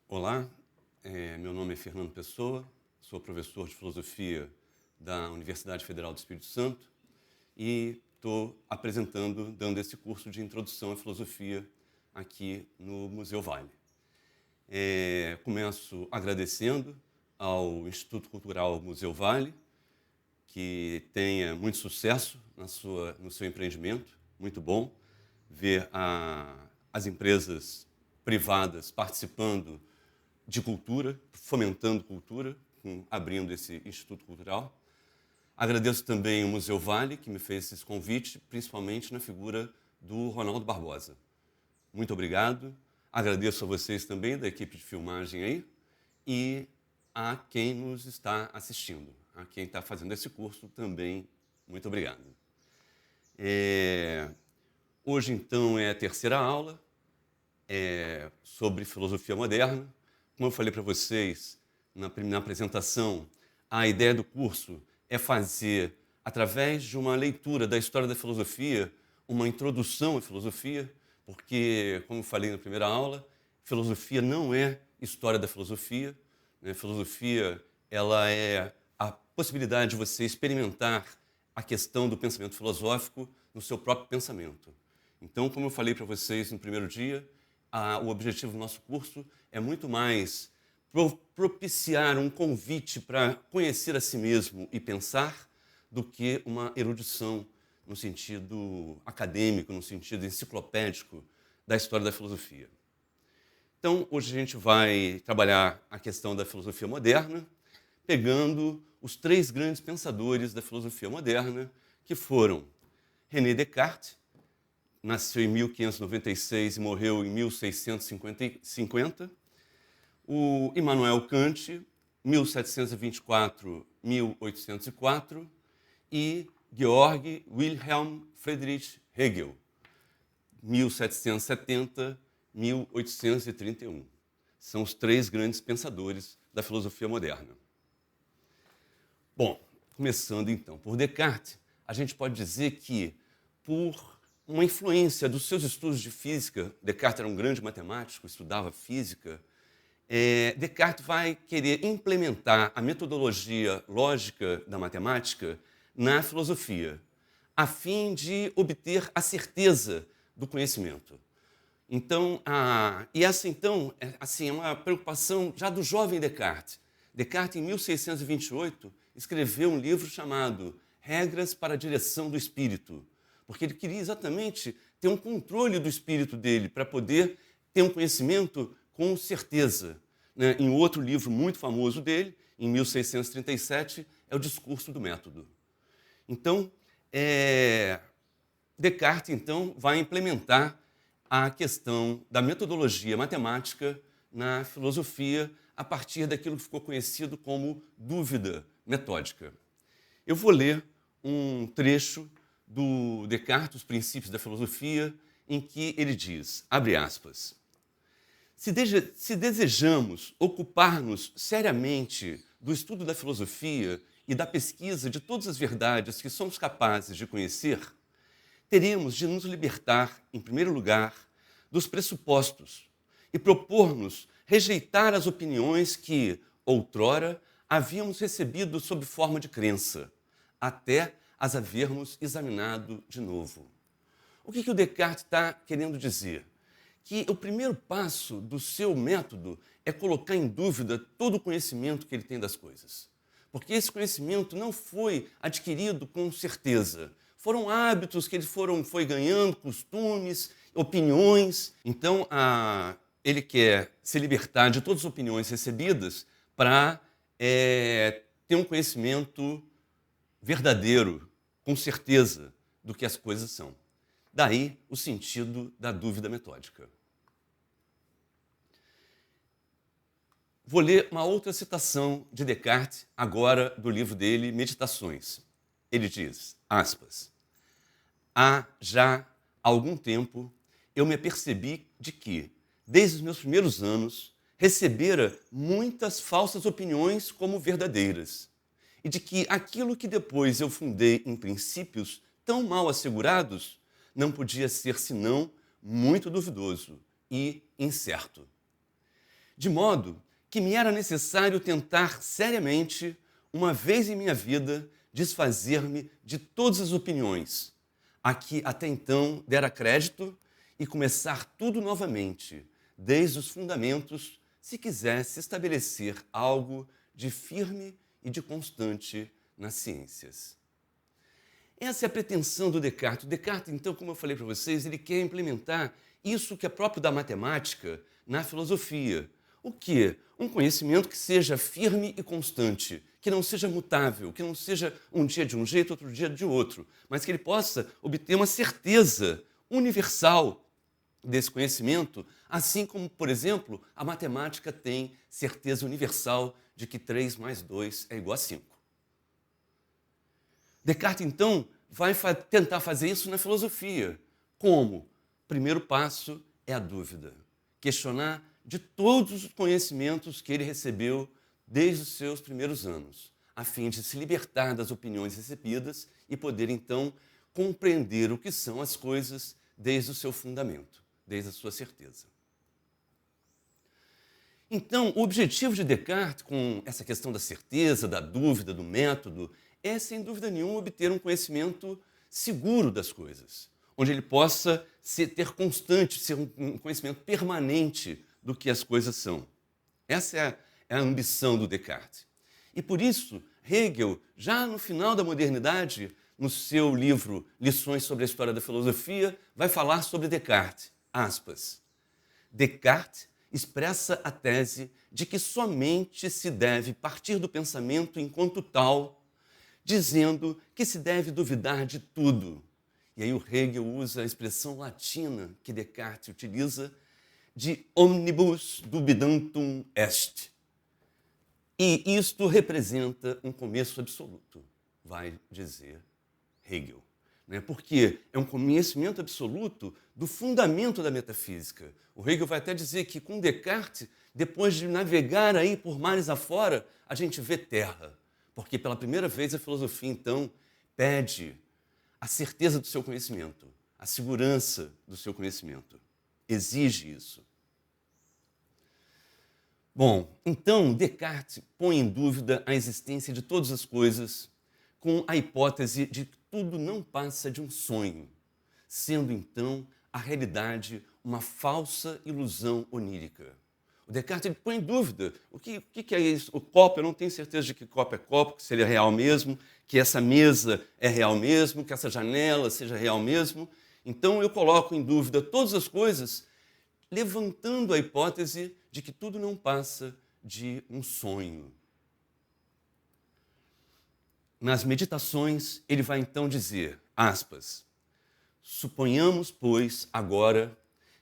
Olá, meu nome é Fernando Pessoa, sou professor de filosofia da Universidade Federal do Espírito Santo e estou dando esse curso de introdução à filosofia aqui no Museu Vale. Começo agradecendo ao Instituto Cultural Museu Vale, que tenha muito sucesso no seu empreendimento, muito bom ver as empresas privadas participando de cultura, fomentando cultura, abrindo esse Instituto Cultural. Agradeço também o Museu Vale, que me fez esse convite, principalmente na figura do Ronaldo Barbosa. Muito obrigado. Agradeço a vocês também, da equipe de filmagem aí, e a quem nos está assistindo, a quem está fazendo esse curso também, muito obrigado. Hoje, então, é a terceira aula sobre filosofia moderna. Como eu falei para vocês na apresentação, a ideia do curso é fazer, através de uma leitura da história da filosofia, uma introdução à filosofia, porque, como eu falei na primeira aula, filosofia não é história da filosofia, né? Filosofia, ela é a possibilidade de você experimentar a questão do pensamento filosófico no seu próprio pensamento. Então, como eu falei para vocês no primeiro dia, o objetivo do nosso curso é muito mais propiciar um convite para conhecer a si mesmo e pensar do que uma erudição no sentido acadêmico, no sentido enciclopédico da história da filosofia. Então, hoje a gente vai trabalhar a questão da filosofia moderna, pegando os três grandes pensadores da filosofia moderna, que foram René Descartes, nasceu em 1596 e morreu em 1650, o Immanuel Kant, 1724-1804, e Georg Wilhelm Friedrich Hegel, 1770-1831. São os três grandes pensadores da filosofia moderna. Bom, começando então por Descartes, a gente pode dizer que, por uma influência dos seus estudos de física, Descartes era um grande matemático, estudava física, Descartes vai querer implementar a metodologia lógica da matemática na filosofia, a fim de obter a certeza do conhecimento. Então, essa é uma preocupação já do jovem Descartes. Descartes, em 1628, escreveu um livro chamado Regras para a Direção do Espírito, porque ele queria exatamente ter um controle do espírito dele para poder ter um conhecimento com certeza. Né? Em outro livro muito famoso dele, em 1637, é o Discurso do Método. Então, Descartes então, vai implementar a questão da metodologia matemática na filosofia a partir daquilo que ficou conhecido como dúvida metódica. Eu vou ler um trecho do Descartes, Os Princípios da Filosofia, em que ele diz, abre aspas, se desejamos ocupar-nos seriamente do estudo da filosofia e da pesquisa de todas as verdades que somos capazes de conhecer, teremos de nos libertar, em primeiro lugar, dos pressupostos e propor-nos rejeitar as opiniões que, outrora, havíamos recebido sob forma de crença, até as havermos examinado de novo. O que o Descartes está querendo dizer? Que o primeiro passo do seu método é colocar em dúvida todo o conhecimento que ele tem das coisas. Porque esse conhecimento não foi adquirido com certeza. Foram hábitos que ele foi ganhando, costumes, opiniões. Então, ele quer se libertar de todas as opiniões recebidas para ter um conhecimento verdadeiro, com certeza, do que as coisas são. Daí o sentido da dúvida metódica. Vou ler uma outra citação de Descartes, agora do livro dele, Meditações. Ele diz, aspas, há já algum tempo eu me apercebi de que, desde os meus primeiros anos, recebera muitas falsas opiniões como verdadeiras, e de que aquilo que depois eu fundei em princípios tão mal assegurados não podia ser senão muito duvidoso e incerto. de modo que me era necessário tentar seriamente, uma vez em minha vida, desfazer-me de todas as opiniões a que até então dera crédito e começar tudo novamente, desde os fundamentos, se quisesse estabelecer algo de firme e de constante nas ciências. Essa é a pretensão do Descartes. O Descartes, então, como eu falei para vocês, ele quer implementar isso que é próprio da matemática na filosofia. O quê? Um conhecimento que seja firme e constante, que não seja mutável, que não seja um dia de um jeito, outro dia de outro, mas que ele possa obter uma certeza universal desse conhecimento, assim como, por exemplo, a matemática tem certeza universal de que 3 mais 2 é igual a 5. Descartes, então, vai tentar fazer isso na filosofia. Como? Primeiro passo é a dúvida. Questionar de todos os conhecimentos que ele recebeu desde os seus primeiros anos, a fim de se libertar das opiniões recebidas e poder, então, compreender o que são as coisas desde o seu fundamento, desde a sua certeza. Então, o objetivo de Descartes com essa questão da certeza, da dúvida, do método, é, sem dúvida nenhuma, obter um conhecimento seguro das coisas, onde ele possa ter constante, ser um conhecimento permanente do que as coisas são. Essa é a ambição do Descartes. E por isso, Hegel, já no final da modernidade, no seu livro Lições sobre a História da Filosofia, vai falar sobre Descartes. Aspas. Descartes expressa a tese de que somente se deve partir do pensamento enquanto tal, dizendo que se deve duvidar de tudo. E aí o Hegel usa a expressão latina que Descartes utiliza de omnibus dubidantum est. E isto representa um começo absoluto, vai dizer Hegel. Porque é um conhecimento absoluto do fundamento da metafísica. O Hegel vai até dizer que com Descartes, depois de navegar aí por mares afora, a gente vê terra. Porque pela primeira vez a filosofia, então, pede a certeza do seu conhecimento, a segurança do seu conhecimento. Exige isso. Bom, então Descartes põe em dúvida a existência de todas as coisas com a hipótese de que tudo não passa de um sonho, sendo então a realidade uma falsa ilusão onírica. O Descartes ele põe em dúvida o que é isso. O copo, eu não tenho certeza de que copo é copo, que se ele é real mesmo, que essa mesa é real mesmo, que essa janela seja real mesmo. Então eu coloco em dúvida todas as coisas, levantando a hipótese de que tudo não passa de um sonho. Nas meditações, ele vai então dizer, aspas, suponhamos, pois, agora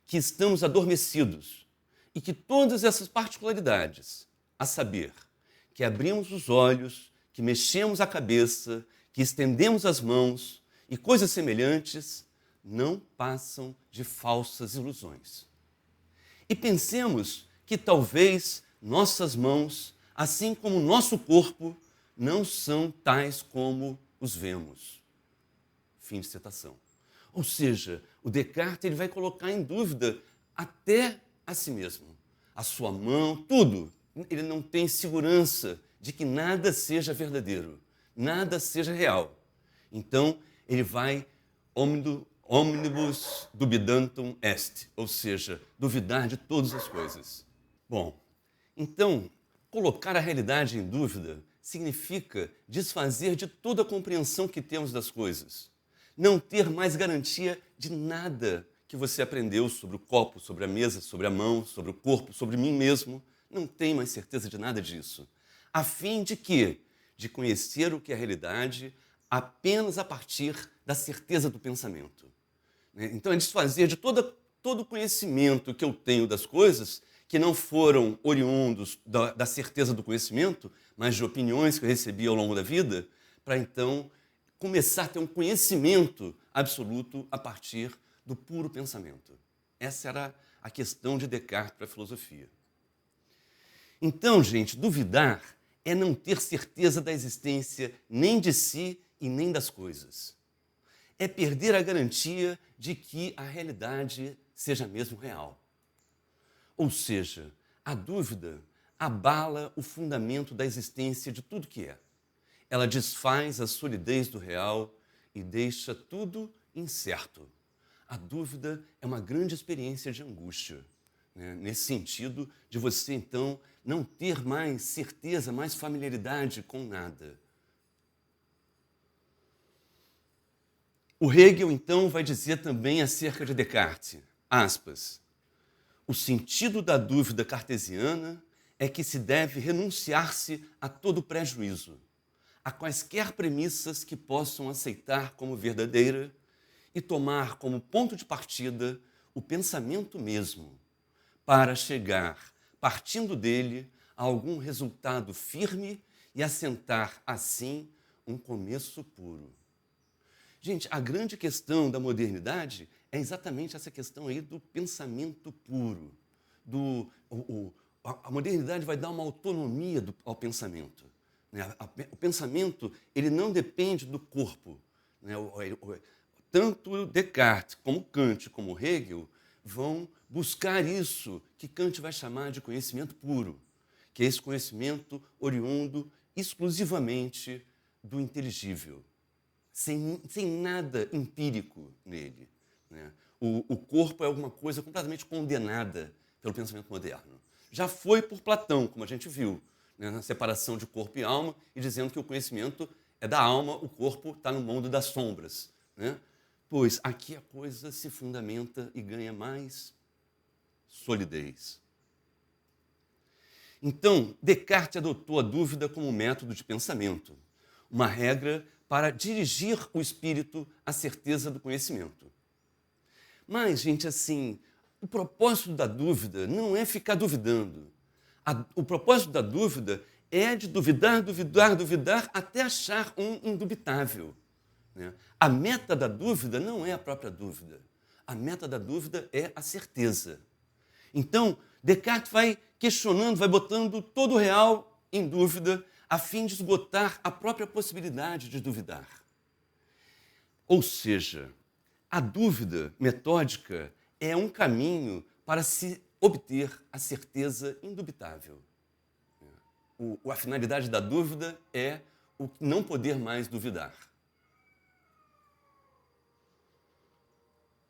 que estamos adormecidos e que todas essas particularidades, a saber, que abrimos os olhos, que mexemos a cabeça, que estendemos as mãos e coisas semelhantes, não passam de falsas ilusões. E pensemos que talvez nossas mãos, assim como nosso corpo, não são tais como os vemos. Fim de citação. Ou seja, o Descartes ele vai colocar em dúvida até a si mesmo. A sua mão, tudo. Ele não tem segurança de que nada seja verdadeiro, nada seja real. Então, ele vai omnibus dubidantum est, ou seja, duvidar de todas as coisas. Bom, então, colocar a realidade em dúvida significa desfazer de toda a compreensão que temos das coisas. Não ter mais garantia de nada que você aprendeu sobre o copo, sobre a mesa, sobre a mão, sobre o corpo, sobre mim mesmo. Não tem mais certeza de nada disso. A fim de quê? De conhecer o que é a realidade apenas a partir da certeza do pensamento. Então é desfazer de todo o conhecimento que eu tenho das coisas que não foram oriundos da certeza do conhecimento, mas de opiniões que eu recebi ao longo da vida, para então começar a ter um conhecimento absoluto a partir do puro pensamento. Essa era a questão de Descartes para a filosofia. Então, gente, duvidar é não ter certeza da existência nem de si e nem das coisas. É perder a garantia de que a realidade seja mesmo real. Ou seja, A dúvida abala o fundamento da existência de tudo que é. Ela desfaz a solidez do real e deixa tudo incerto. A dúvida é uma grande experiência de angústia, né? Nesse sentido de você, então, não ter mais certeza, mais familiaridade com nada. O Hegel, então, vai dizer também acerca de Descartes, aspas, o sentido da dúvida cartesiana é que se deve renunciar-se a todo prejuízo, a quaisquer premissas que possam aceitar como verdadeira e tomar como ponto de partida o pensamento mesmo, para chegar, partindo dele, a algum resultado firme e assentar, assim, um começo puro. Gente, a grande questão da modernidade é exatamente essa questão aí do pensamento puro. A modernidade vai dar uma autonomia ao pensamento, né? O pensamento ele não depende do corpo, né? Tanto Descartes, como Kant, como Hegel, vão buscar isso que Kant vai chamar de conhecimento puro, que é esse conhecimento oriundo exclusivamente do inteligível, sem nada empírico nele, né? O corpo é alguma coisa completamente condenada pelo pensamento moderno. Já foi por Platão, como a gente viu, né, na separação de corpo e alma, e dizendo que o conhecimento é da alma, o corpo está no mundo das sombras, né? Pois aqui a coisa se fundamenta e ganha mais solidez. Então, Descartes adotou a dúvida como método de pensamento, uma regra para dirigir o espírito à certeza do conhecimento. Mas, gente, assim, o propósito da dúvida não é ficar duvidando. O propósito da dúvida é de duvidar, duvidar, duvidar, até achar um indubitável, né? A meta da dúvida não é a própria dúvida. A meta da dúvida é a certeza. Então, Descartes vai questionando, vai botando todo o real em dúvida, a fim de esgotar a própria possibilidade de duvidar. Ou seja, a dúvida metódica é um caminho para se obter a certeza indubitável. A finalidade da dúvida é o não poder mais duvidar.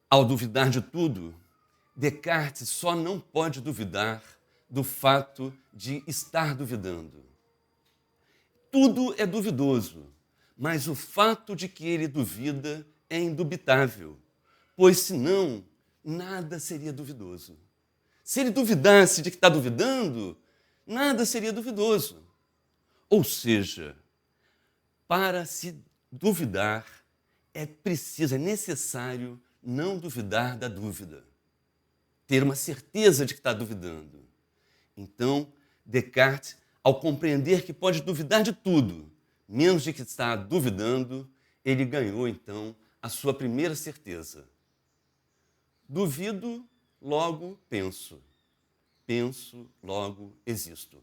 Ao duvidar de tudo, Descartes só não pode duvidar do fato de estar duvidando. Tudo é duvidoso, mas o fato de que ele duvida é indubitável, pois senão nada seria duvidoso. Se ele duvidasse de que está duvidando, nada seria duvidoso. Ou seja, para se duvidar é necessário não duvidar da dúvida, ter uma certeza de que está duvidando. Então, Descartes, ao compreender que pode duvidar de tudo, menos de que está duvidando, ele ganhou, então, a sua primeira certeza. Duvido, logo penso. Penso, logo existo.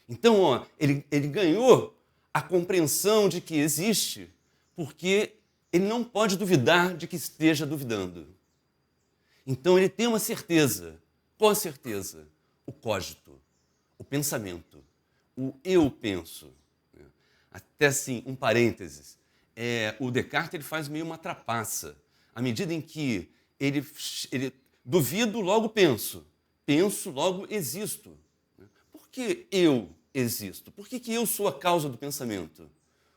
Então, ele ganhou a compreensão de que existe, porque ele não pode duvidar de que esteja duvidando. Então ele tem uma certeza. Qual a certeza? O cogito, o pensamento, o eu penso. Até assim, um parênteses. O Descartes ele faz meio uma trapaça. À medida em que ele duvido, logo penso. Penso, logo existo. Por que eu existo? Por que eu sou a causa do pensamento?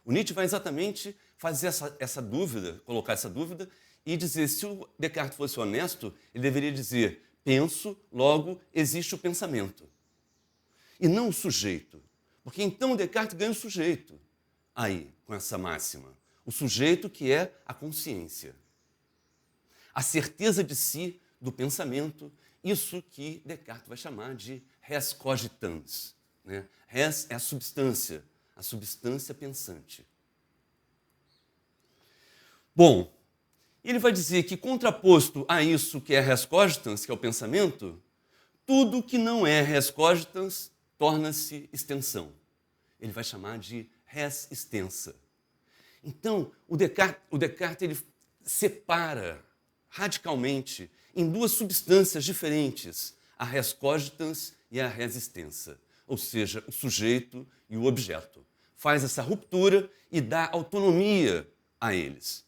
O Nietzsche vai exatamente fazer essa dúvida, colocar essa dúvida e dizer, se o Descartes fosse honesto, ele deveria dizer, penso, logo existe o pensamento. E não o sujeito. Porque então o Descartes ganha o sujeito aí, com essa máxima. O sujeito que é a consciência. A certeza de si, do pensamento, isso que Descartes vai chamar de res cogitans, né? Res é a substância pensante. Bom, ele vai dizer que, contraposto a isso que é res cogitans, que é o pensamento, tudo que não é res cogitans torna-se extensão. Ele vai chamar de res extensa. Então, o Descartes ele separa radicalmente em duas substâncias diferentes, a res cogitans e a resistência, ou seja, o sujeito e o objeto. Faz essa ruptura e dá autonomia a eles.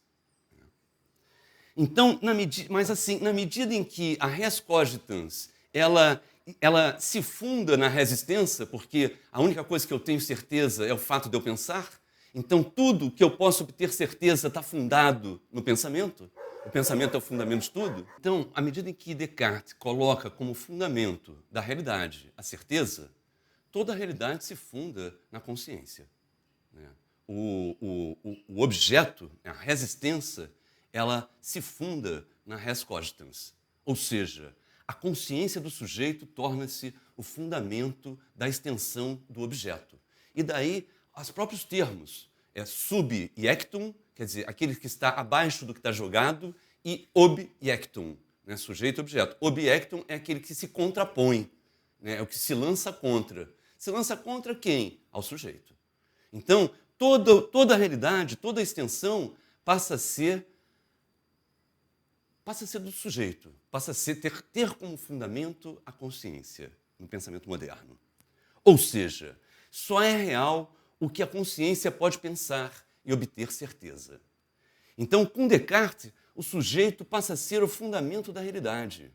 Então, mas assim, na medida em que a res cogitans, ela se funda na resistência, porque a única coisa que eu tenho certeza é o fato de eu pensar, então tudo que eu posso obter certeza está fundado no pensamento. O pensamento é o fundamento de tudo. Então, à medida em que Descartes coloca como fundamento da realidade a certeza, toda a realidade se funda na consciência. O objeto, a resistência, ela se funda na res cogitans, ou seja, a consciência do sujeito torna-se o fundamento da extensão do objeto. E daí, os próprios termos, sub-iectum, quer dizer, aquele que está abaixo do que está jogado, e ob-iectum, né, sujeito e objeto. Ob-iectum é aquele que se contrapõe, né, é o que se lança contra. Se lança contra quem? Ao sujeito. Então, toda a realidade, toda a extensão passa a ser do sujeito, passa a ter como fundamento a consciência no pensamento moderno. Ou seja, só é real o que a consciência pode pensar e obter certeza. Então, com Descartes, o sujeito passa a ser o fundamento da realidade.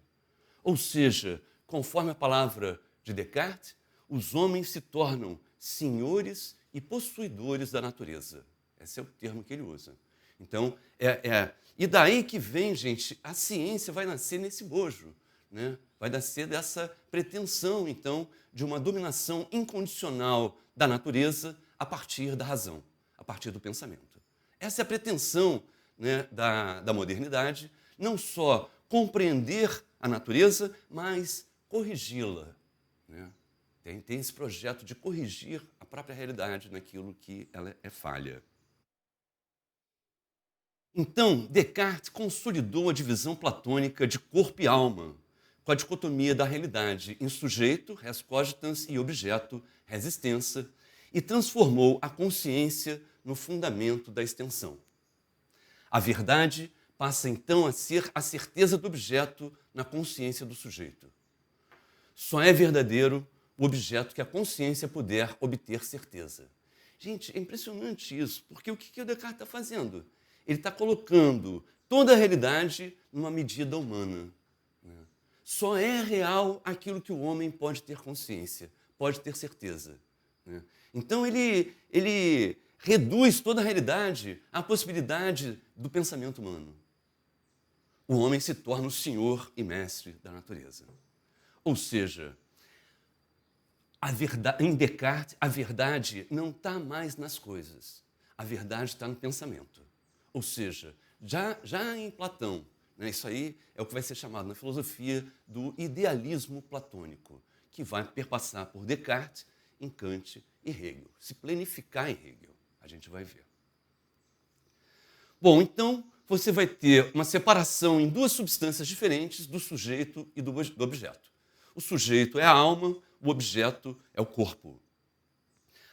Ou seja, conforme a palavra de Descartes, os homens se tornam senhores e possuidores da natureza. Esse é o termo que ele usa. Então, e daí que vem, gente, a ciência vai nascer nesse bojo, né? Vai nascer dessa pretensão, então, de uma dominação incondicional da natureza a partir da razão, a partir do pensamento. Essa é a pretensão, né, da modernidade, não só compreender a natureza, mas corrigi-la, né? Tem esse projeto de corrigir a própria realidade naquilo que ela é falha. Então, Descartes consolidou a divisão platônica de corpo e alma, com a dicotomia da realidade em sujeito, res cogitans, e objeto, resistência, e transformou a consciência no fundamento da extensão. A verdade passa então a ser a certeza do objeto na consciência do sujeito. Só é verdadeiro o objeto que a consciência puder obter certeza. Gente, é impressionante isso, porque o que o Descartes está fazendo? Ele está colocando toda a realidade numa medida humana. Só é real aquilo que o homem pode ter consciência, pode ter certeza. Então ele reduz toda a realidade à possibilidade do pensamento humano. O homem se torna o senhor e mestre da natureza. Ou seja, em Descartes, a verdade não está mais nas coisas. A verdade está no pensamento. Ou seja, já em Platão, né, isso aí é o que vai ser chamado na filosofia do idealismo platônico, que vai perpassar por Descartes, em Kant e Hegel, se planificar em Hegel. A gente vai ver. Bom, então você vai ter uma separação em duas substâncias diferentes do sujeito e do objeto. O sujeito é a alma, o objeto é o corpo.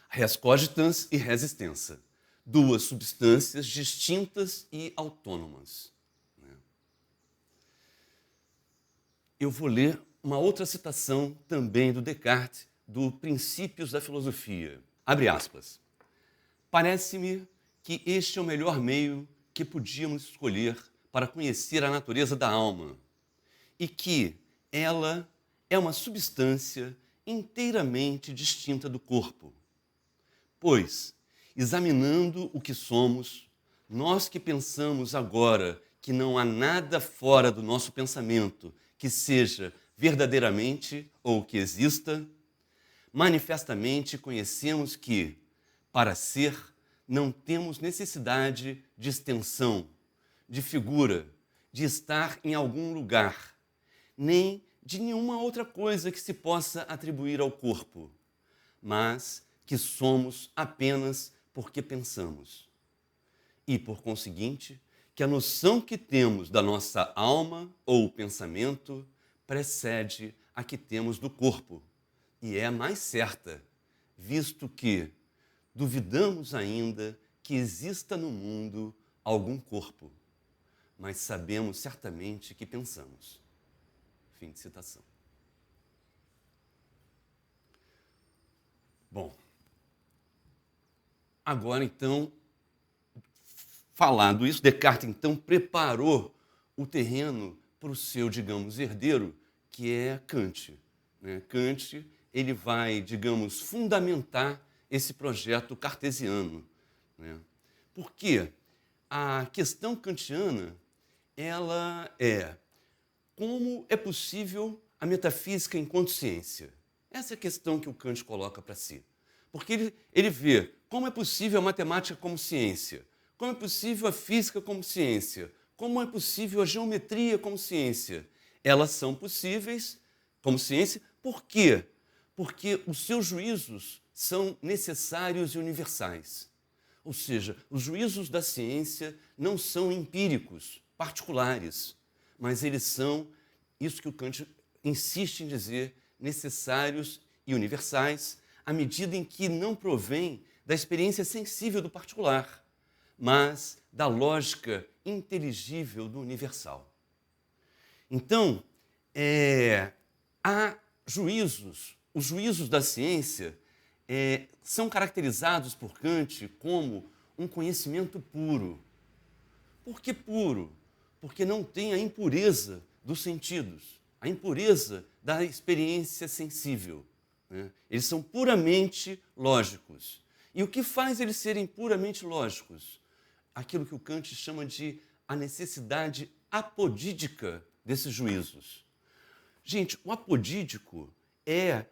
Res cogitans e resistência. Duas substâncias distintas e autônomas. Eu vou ler uma outra citação também do Descartes, do Princípios da Filosofia. Abre aspas. Parece-me que este é o melhor meio que podíamos escolher para conhecer a natureza da alma e que ela é uma substância inteiramente distinta do corpo. Pois, examinando o que somos, nós que pensamos agora que não há nada fora do nosso pensamento que seja verdadeiramente ou que exista, manifestamente conhecemos que, para ser, não temos necessidade de extensão, de figura, de estar em algum lugar, nem de nenhuma outra coisa que se possa atribuir ao corpo, mas que somos apenas porque pensamos. E, por conseguinte, que a noção que temos da nossa alma ou pensamento precede a que temos do corpo, e é a mais certa, visto que duvidamos ainda que exista no mundo algum corpo, mas sabemos certamente que pensamos. Fim de citação. Bom, agora então, falando isso, Descartes então preparou o terreno para o seu, digamos, herdeiro, que é Kant. Né? Kant, ele vai, digamos, fundamentar esse projeto cartesiano. Né? Por quê? A questão kantiana, ela é como é possível a metafísica enquanto ciência? Essa é a questão que o Kant coloca para si. Porque ele vê como é possível a matemática como ciência, como é possível a física como ciência, como é possível a geometria como ciência. Elas são possíveis como ciência, por quê? Porque os seus juízos são necessários e universais. Ou seja, os juízos da ciência não são empíricos, particulares, mas eles são, isso que o Kant insiste em dizer, necessários e universais, à medida em que não provém da experiência sensível do particular, mas da lógica inteligível do universal. Então, há juízos, os juízos da ciência são caracterizados por Kant como um conhecimento puro. Por que puro? Porque não tem a impureza dos sentidos, a impureza da experiência sensível. Né? Eles são puramente lógicos. E o que faz eles serem puramente lógicos? Aquilo que o Kant chama de a necessidade apodídica desses juízos. Gente, o apodídico é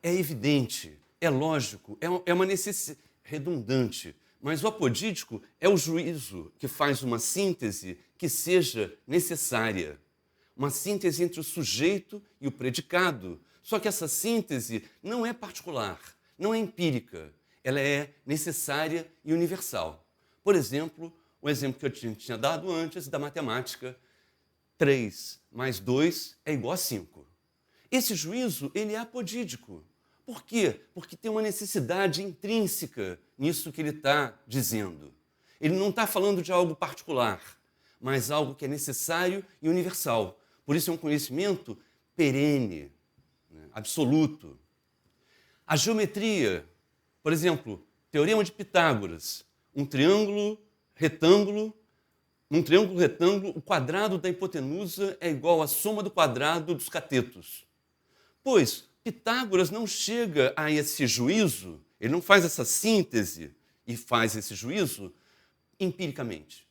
evidente, é lógico, é uma necessidade redundante, mas o apodídico é o juízo que faz uma síntese que seja necessária, uma síntese entre o sujeito e o predicado. Só que essa síntese não é particular, não é empírica, ela é necessária e universal. Por exemplo, o exemplo que eu tinha dado antes da matemática, 3 mais 2 é igual a 5. Esse juízo, ele é apodídico. Por quê? Porque tem uma necessidade intrínseca nisso que ele está dizendo. Ele não está falando de algo particular, mas algo que é necessário e universal. Por isso é um conhecimento perene, né, absoluto. A geometria, por exemplo, teorema de Pitágoras, um triângulo retângulo, o quadrado da hipotenusa é igual à soma do quadrado dos catetos. Pois Pitágoras não chega a esse juízo, ele não faz essa síntese e faz esse juízo empiricamente.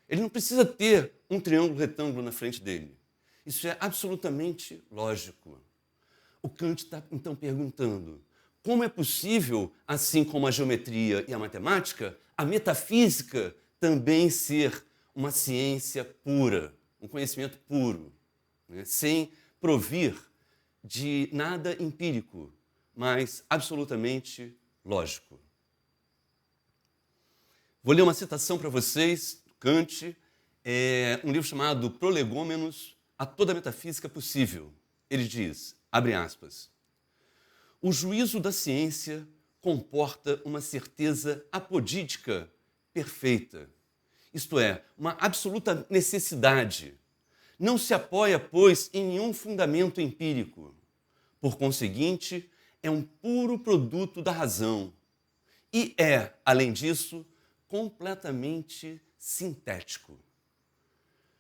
Ele não precisa ter um triângulo retângulo na frente dele. Isso é absolutamente lógico. O Kant está, então, perguntando como é possível, assim como a geometria e a matemática, a metafísica também ser uma ciência pura, um conhecimento puro, né? Sem provir de nada empírico, mas absolutamente lógico. Vou ler uma citação para vocês, Kant, um livro chamado Prolegômenos a toda a metafísica possível. Ele diz, abre aspas, o juízo da ciência comporta uma certeza apodídica perfeita, isto é, uma absoluta necessidade. Não se apoia, pois, em nenhum fundamento empírico. Por conseguinte, é um puro produto da razão e é, além disso, completamente sintético.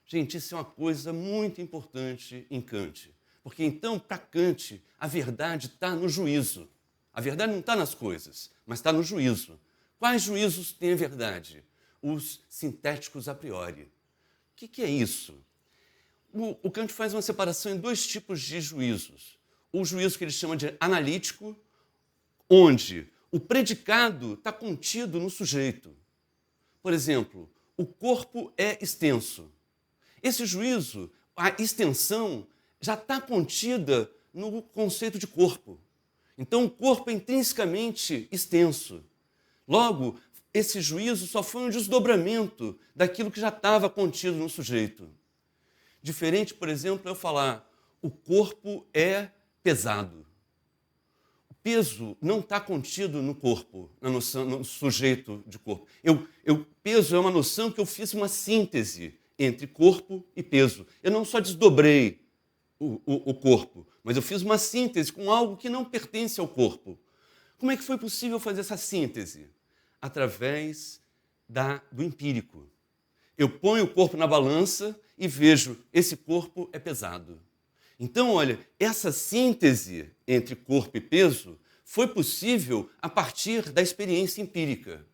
Gente, isso é uma coisa muito importante em Kant, porque então, para Kant, a verdade está no juízo. A verdade não está nas coisas, mas está no juízo. Quais juízos têm a verdade? Os sintéticos a priori. O que é isso? O Kant faz uma separação em dois tipos de juízos. O juízo que ele chama de analítico, onde o predicado está contido no sujeito. Por exemplo, o corpo é extenso. Esse juízo, a extensão, já está contida no conceito de corpo. Então, o corpo é intrinsecamente extenso. Logo, esse juízo só foi um desdobramento daquilo que já estava contido no sujeito. Diferente, por exemplo, eu falar, o corpo é pesado. O peso não está contido no corpo, na noção, no sujeito de corpo. Peso é uma noção que eu fiz uma síntese entre corpo e peso. Eu não só desdobrei o corpo, mas eu fiz uma síntese com algo que não pertence ao corpo. Como é que foi possível fazer essa síntese? Através do empírico. Eu ponho o corpo na balança e vejo, esse corpo é pesado. Então, olha, essa síntese entre corpo e peso foi possível a partir da experiência empírica.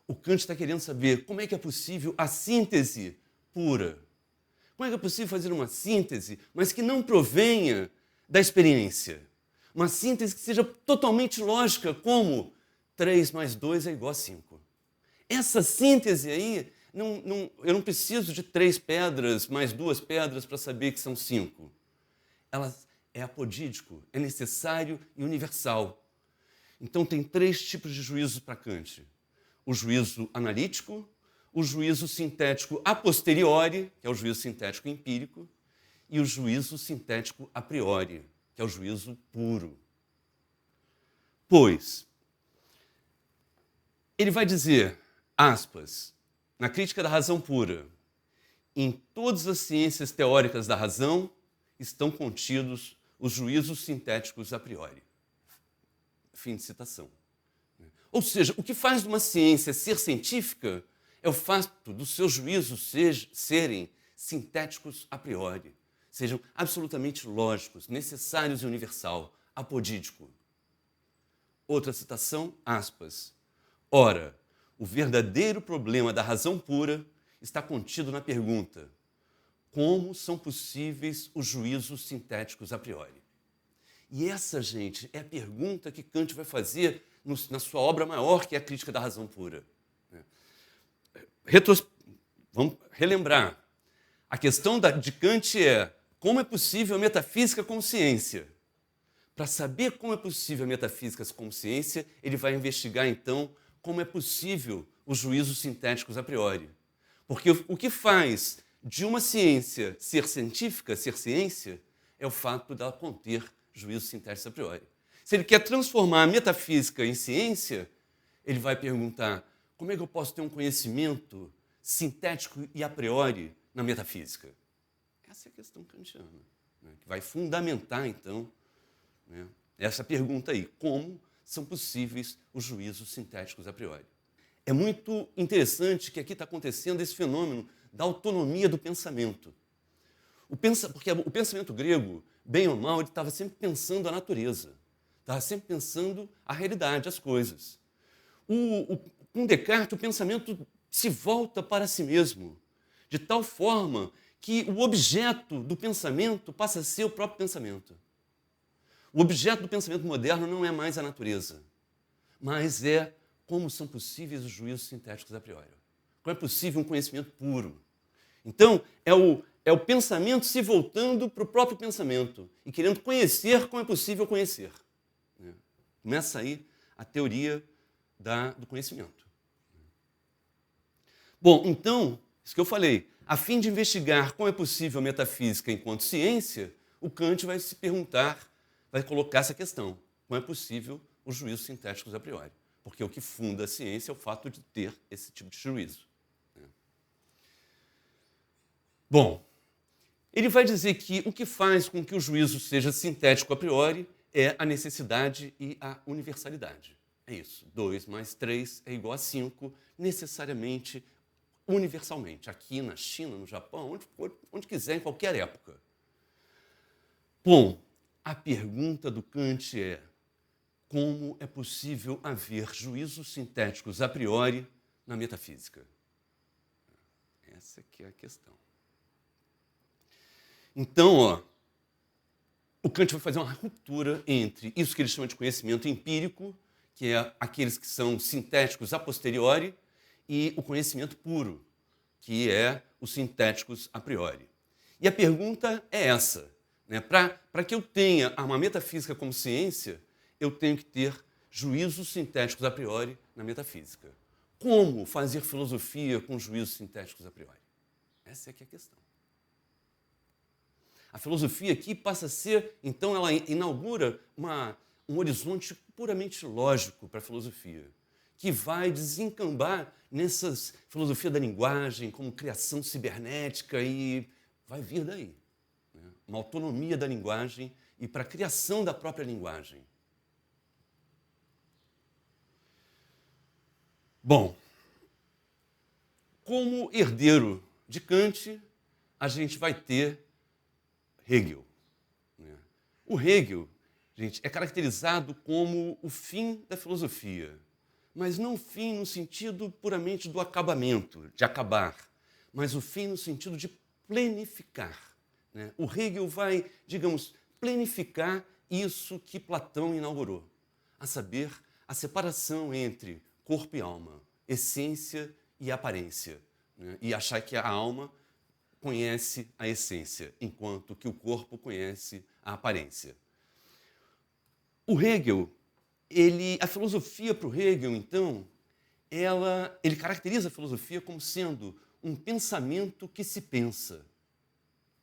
O Kant está querendo saber como é que é possível a síntese pura. Como é que é possível fazer uma síntese, mas que não provenha da experiência? Uma síntese que seja totalmente lógica, como 3 mais 2 é igual a 5. Essa síntese aí, eu não preciso de 3 pedras mais 2 pedras para saber que são 5. Ela é apodídico, é necessário e universal. Então tem 3 tipos de juízos para Kant. O juízo analítico, o juízo sintético a posteriori, que é o juízo sintético empírico, e o juízo sintético a priori, que é o juízo puro. Pois, ele vai dizer, aspas, na Crítica da Razão Pura, em todas as ciências teóricas da razão estão contidos os juízos sintéticos a priori. Fim de citação. Ou seja, o que faz de uma ciência ser científica é o fato dos seus juízos serem sintéticos a priori, sejam absolutamente lógicos, necessários e universal, apodídico. Outra citação, aspas. Ora, o verdadeiro problema da razão pura está contido na pergunta: como são possíveis os juízos sintéticos a priori? E essa, gente, é a pergunta que Kant vai fazer na sua obra maior, que é a Crítica da Razão Pura. Vamos relembrar. A questão de Kant é como é possível a metafísica como ciência. Para saber como é possível a metafísica como ciência, ele vai investigar, então, como é possível os juízos sintéticos a priori. Porque o que faz de uma ciência ser científica, ser ciência, é o fato dela conter juízos sintéticos a priori. Se ele quer transformar a metafísica em ciência, ele vai perguntar como é que eu posso ter um conhecimento sintético e a priori na metafísica? Essa é a questão kantiana, né, que vai fundamentar, então, né, essa pergunta aí, como são possíveis os juízos sintéticos a priori. É muito interessante que aqui está acontecendo esse fenômeno da autonomia do pensamento. Porque o pensamento grego, bem ou mal, ele estava sempre pensando a natureza, estava sempre pensando a realidade, as coisas. Com Descartes, o pensamento se volta para si mesmo, de tal forma que o objeto do pensamento passa a ser o próprio pensamento. O objeto do pensamento moderno não é mais a natureza, mas é como são possíveis os juízos sintéticos a priori. Como é possível um conhecimento puro. Então, é o pensamento se voltando para o próprio pensamento e querendo conhecer como é possível conhecer. Começa aí a teoria do conhecimento. Bom, então, isso que eu falei, a fim de investigar como é possível a metafísica enquanto ciência, o Kant vai se perguntar, vai colocar essa questão, como é possível os juízos sintéticos a priori. Porque o que funda a ciência é o fato de ter esse tipo de juízo. Bom, ele vai dizer que o que faz com que o juízo seja sintético a priori é a necessidade e a universalidade. É isso, 2 mais 3 é igual a 5, necessariamente, universalmente. Aqui na China, no Japão, onde quiser, em qualquer época. Bom, a pergunta do Kant é: como é possível haver juízos sintéticos a priori na metafísica? Essa aqui é a questão. Então, o Kant vai fazer uma ruptura entre isso que ele chama de conhecimento empírico, que é aqueles que são sintéticos a posteriori, e o conhecimento puro, que é os sintéticos a priori. E a pergunta é essa, né? Para que eu tenha uma metafísica como ciência, eu tenho que ter juízos sintéticos a priori na metafísica. Como fazer filosofia com juízos sintéticos a priori? Essa é que é a questão. A filosofia aqui passa a ser, então, ela inaugura um horizonte puramente lógico para a filosofia, que vai desencambar nessas filosofia da linguagem, como criação cibernética, e vai vir daí, né? Uma autonomia da linguagem e para a criação da própria linguagem. Bom, como herdeiro de Kant, a gente vai ter Hegel, né? O Hegel, gente, é caracterizado como o fim da filosofia, mas não o fim no sentido puramente do acabamento, de acabar, mas o fim no sentido de planificar, né? O Hegel vai, digamos, planificar isso que Platão inaugurou, a saber, a separação entre corpo e alma, essência e aparência, né? E achar que a alma conhece a essência, enquanto que o corpo conhece a aparência. O Hegel, a filosofia para o Hegel, então, ele caracteriza a filosofia como sendo um pensamento que se pensa.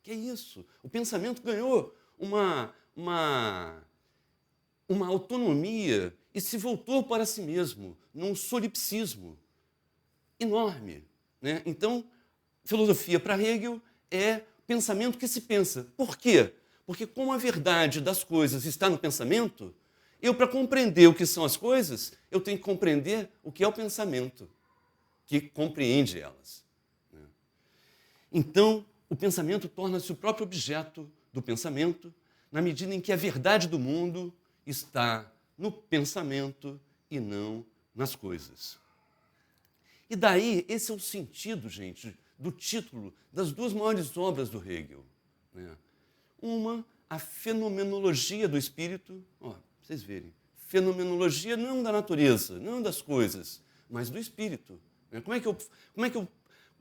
Que é isso? O pensamento ganhou uma autonomia e se voltou para si mesmo, num solipsismo enorme, né? Então, filosofia para Hegel é pensamento que se pensa. Por quê? Porque como a verdade das coisas está no pensamento, para compreender o que são as coisas, eu tenho que compreender o que é o pensamento, que compreende elas, né? Então, o pensamento torna-se o próprio objeto do pensamento, na medida em que a verdade do mundo está no pensamento e não nas coisas. E daí, esse é o sentido, gente, do título das duas maiores obras do Hegel, né? Uma, a fenomenologia do espírito, ó, vocês verem, fenomenologia não da natureza, não das coisas, mas do espírito, né? Como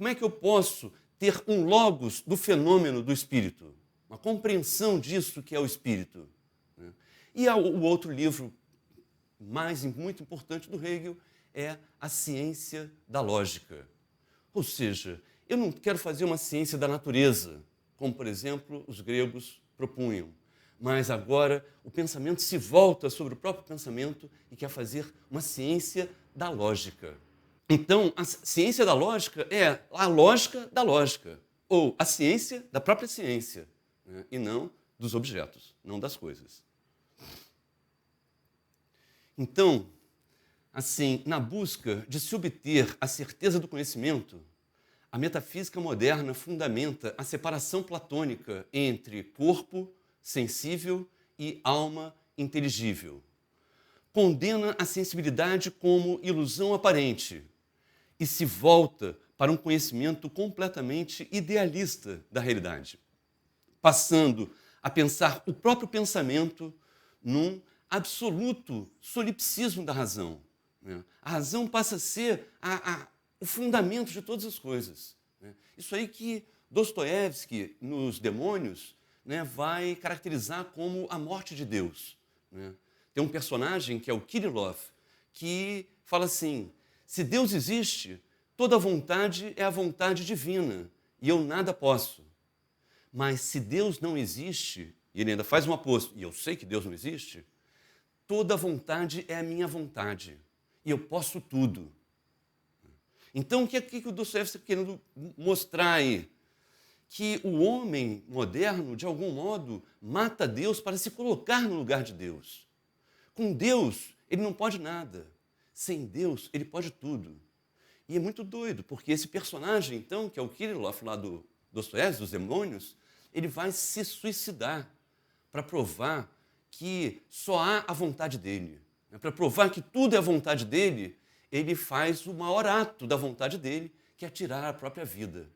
é que eu posso ter um logos do fenômeno do espírito? Uma compreensão disso que é o espírito, né? E o outro livro muito importante do Hegel é a ciência da lógica. Ou seja, eu não quero fazer uma ciência da natureza, como, por exemplo, os gregos propunham, mas agora o pensamento se volta sobre o próprio pensamento e quer fazer uma ciência da lógica. Então, a ciência da lógica é a lógica da lógica, ou a ciência da própria ciência, né? E não dos objetos, não das coisas. Então, assim, na busca de se obter a certeza do conhecimento, a metafísica moderna fundamenta a separação platônica entre corpo sensível e alma inteligível. Condena a sensibilidade como ilusão aparente e se volta para um conhecimento completamente idealista da realidade, passando a pensar o próprio pensamento num absoluto solipsismo da razão, né? A razão passa a ser o fundamento de todas as coisas, né? Isso aí que Dostoiévski, nos Demônios, né, vai caracterizar como a morte de Deus, né? Tem um personagem, que é o Kirillov, que fala assim: se Deus existe, toda vontade é a vontade divina, e eu nada posso. Mas se Deus não existe, e ele ainda faz um aposto, e eu sei que Deus não existe, toda vontade é a minha vontade, e eu posso tudo. Então, o que o Dostoiévski está querendo mostrar aí? Que o homem moderno, de algum modo, mata Deus para se colocar no lugar de Deus. Com Deus, ele não pode nada. Sem Deus, ele pode tudo. E é muito doido, porque esse personagem, então, que é o Kirillov, lá do Dostoiévski, dos Demônios, ele vai se suicidar para provar que só há a vontade dele. Para provar que tudo é a vontade dele, ele faz o maior ato da vontade dele, que é tirar a própria vida.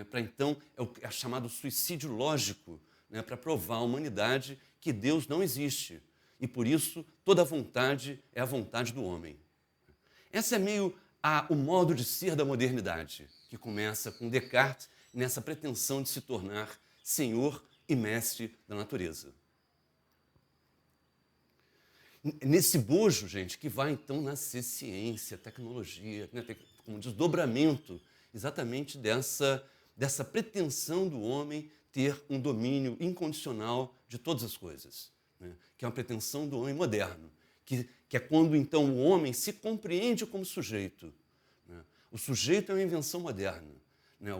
Para então, é chamado suicídio lógico, né, para provar à humanidade que Deus não existe. E por isso, toda vontade é a vontade do homem. Esse é meio o modo de ser da modernidade, que começa com Descartes nessa pretensão de se tornar senhor e mestre da natureza. Nesse bojo, gente, que vai então nascer ciência, tecnologia, né, como desdobramento exatamente dessa pretensão do homem ter um domínio incondicional de todas as coisas, né, que é uma pretensão do homem moderno, que é quando então o homem se compreende como sujeito, né. O sujeito é uma invenção moderna, né.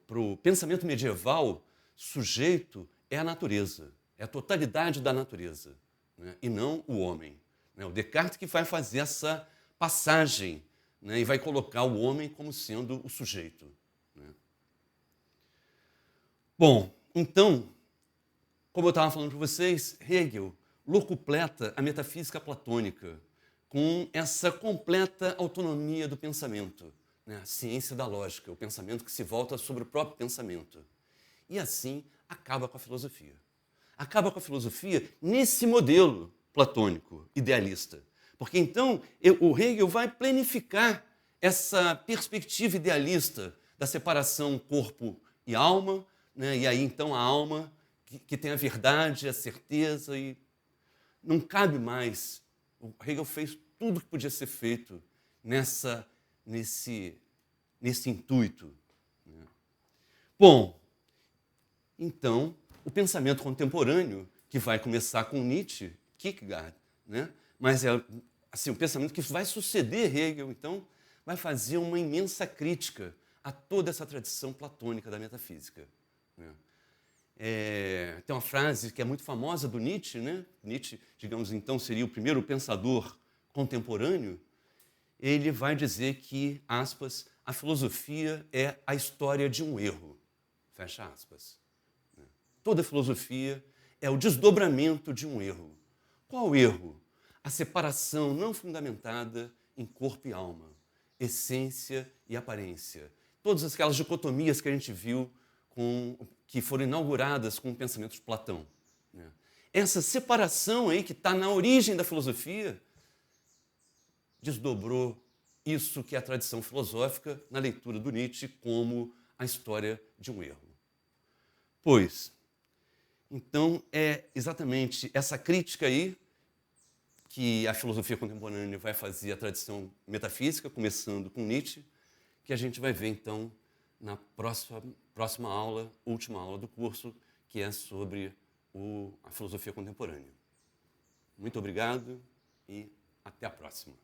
Para o pensamento medieval, sujeito é a natureza, é a totalidade da natureza, né, e não o homem, né. O Descartes que vai fazer essa passagem né, e vai colocar o homem como sendo o sujeito. Né? Bom, então, como eu estava falando para vocês, Hegel locupleta a metafísica platônica com essa completa autonomia do pensamento, né? A ciência da lógica, o pensamento que se volta sobre o próprio pensamento. E assim acaba com a filosofia. Acaba com a filosofia nesse modelo platônico, idealista. Porque então o Hegel vai planificar essa perspectiva idealista da separação corpo e alma, né? E aí então a alma que tem a verdade, a certeza, e não cabe mais. O Hegel fez tudo que podia ser feito nesse intuito. Né? Bom, então, o pensamento contemporâneo, que vai começar com Nietzsche, Kierkegaard, né? Mas é assim, o pensamento que vai suceder Hegel, então, vai fazer uma imensa crítica a toda essa tradição platônica da metafísica. Né? Tem uma frase que é muito famosa do Nietzsche, né? Nietzsche, digamos, então, seria o primeiro pensador contemporâneo. Ele vai dizer que, aspas, a filosofia é a história de um erro, fecha aspas. Toda filosofia é o desdobramento de um erro. Qual erro? A separação não fundamentada em corpo e alma, essência e aparência. Todas aquelas dicotomias que a gente viu que foram inauguradas com o pensamento de Platão. Né? Essa separação aí que está na origem da filosofia desdobrou isso que é a tradição filosófica na leitura do Nietzsche como a história de um erro. Pois, então é exatamente essa crítica aí que a filosofia contemporânea vai fazer à tradição metafísica, começando com Nietzsche, que a gente vai ver então na próxima aula, última aula do curso, que é sobre a filosofia contemporânea. Muito obrigado e até a próxima.